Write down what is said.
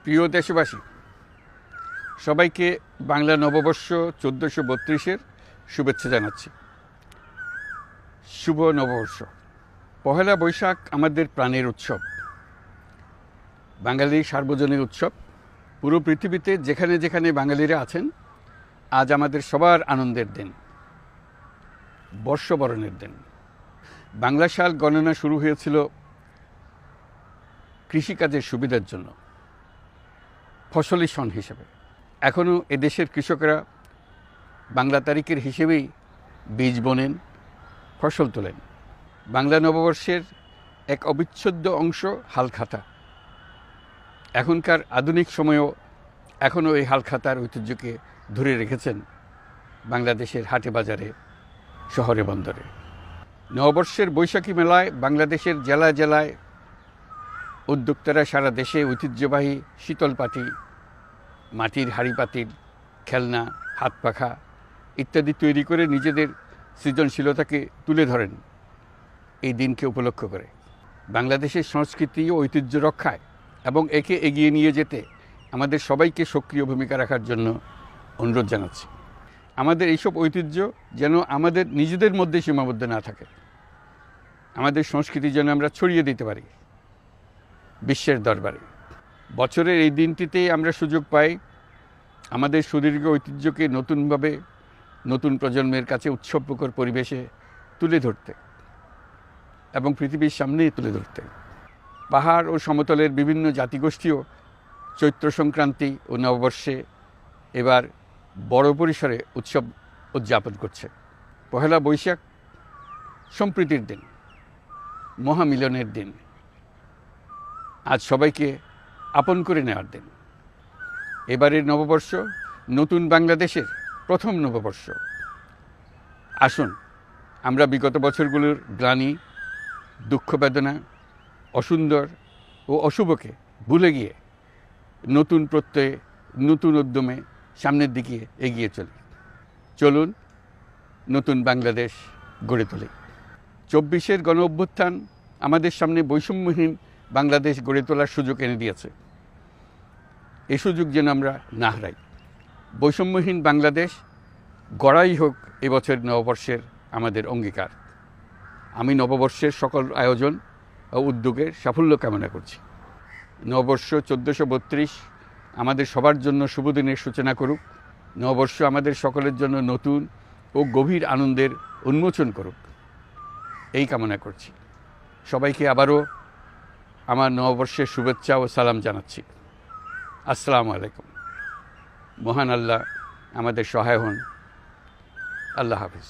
প্রিয় দেশবাসী, সবাইকে বাংলা নববর্ষ 1432-এর শুভেচ্ছা জানাচ্ছি। শুভ নববর্ষ। পহেলা বৈশাখ আমাদের প্রাণের উৎসব, বাঙালির সার্বজনীন উৎসব। পুরো পৃথিবীতে যেখানে যেখানে বাঙালিরা আছেন, আজ আমাদের সবার আনন্দের দিন, বর্ষবরণের দিন। বাংলা সাল গণনা শুরু হয়েছিল কৃষিকাজের সুবিধার জন্য, ফসলি সন হিসেবে। এখনও এদেশের কৃষকরা বাংলা তারিখের হিসেবেই বীজ বোনেন, ফসল তোলেন। বাংলা নববর্ষের এক অবিচ্ছেদ্য অংশ হালখাতা। এখনকার আধুনিক সময়েও এখনও এই হালখাতার ঐতিহ্যকে ধরে রেখেছেন বাংলাদেশের হাটে বাজারে, শহরে বন্দরে। নববর্ষের বৈশাখী মেলায় বাংলাদেশের জেলায় জেলায় উদ্যোক্তারা সারা দেশে ঐতিহ্যবাহী শীতলপাটি, মাটির হাঁড়ি পাতিল, খেলনা, হাত পাখা ইত্যাদি তৈরি করে নিজেদের সৃজনশীলতাকে তুলে ধরেন এই দিনকে উপলক্ষ করে। বাংলাদেশের সংস্কৃতি ও ঐতিহ্য রক্ষায় এবং একে এগিয়ে নিয়ে যেতে আমাদের সবাইকে সক্রিয় ভূমিকা রাখার জন্য অনুরোধ জানাচ্ছি। আমাদের এইসব ঐতিহ্য যেন আমাদের নিজেদের মধ্যে সীমাবদ্ধ না থাকে। আমাদের সংস্কৃতি যেন আমরা ছড়িয়ে দিতে পারি বিশ্বের দরবারে। বছরের এই দিনটিতে আমরা সুযোগ পাই আমাদের সুদীর্ঘ ঐতিহ্যকে নতুনভাবে নতুন প্রজন্মের কাছে উৎসবমুখর পরিবেশে তুলে ধরতে এবং পৃথিবীর সামনেই তুলে ধরতে। পাহাড় ও সমতলের বিভিন্ন জাতিগোষ্ঠীও চৈত্র সংক্রান্তি ও নববর্ষে এবার বড় পরিসরে উৎসব উদযাপন করছে। পহেলা বৈশাখ সম্প্রীতির দিন, মহামিলনের দিন, আজ সবাইকে আপন করে নেওয়ার দিন। এবারের নববর্ষ নতুন বাংলাদেশের প্রথম নববর্ষ। আসুন আমরা বিগত বছরগুলোর গ্লানি, দুঃখ, বেদনা, অসুন্দর ও অশুভকে ভুলে গিয়ে নতুন প্রত্যয়ে, নতুন উদ্যমে সামনের দিকে এগিয়ে চলুন নতুন বাংলাদেশ গড়ে তুলি। 24-এর গণ অভ্যুত্থান আমাদের সামনে বৈষম্যহীন বাংলাদেশ গড়ে তোলার সুযোগ এনে দিয়েছে। এই সুযোগ যেন আমরা না হারাই। বৈষম্যহীন বাংলাদেশ গড়াই হোক এবছর নববর্ষের আমাদের অঙ্গীকার। আমি নববর্ষের সকল আয়োজন ও উদ্যোগের সাফল্য কামনা করছি। নববর্ষ 1432 আমাদের সবার জন্য শুভদিনের সূচনা করুক। নববর্ষ আমাদের সকলের জন্য নতুন ও গভীর আনন্দের উন্মোচন করুক, এই কামনা করছি। সবাইকে আবারও আমার নববর্ষের শুভেচ্ছা ও সালাম জানাচ্ছি। আসসালামু আলাইকুম। মহান আল্লাহ আমাদের সহায় হন। আল্লাহ হাফিজ।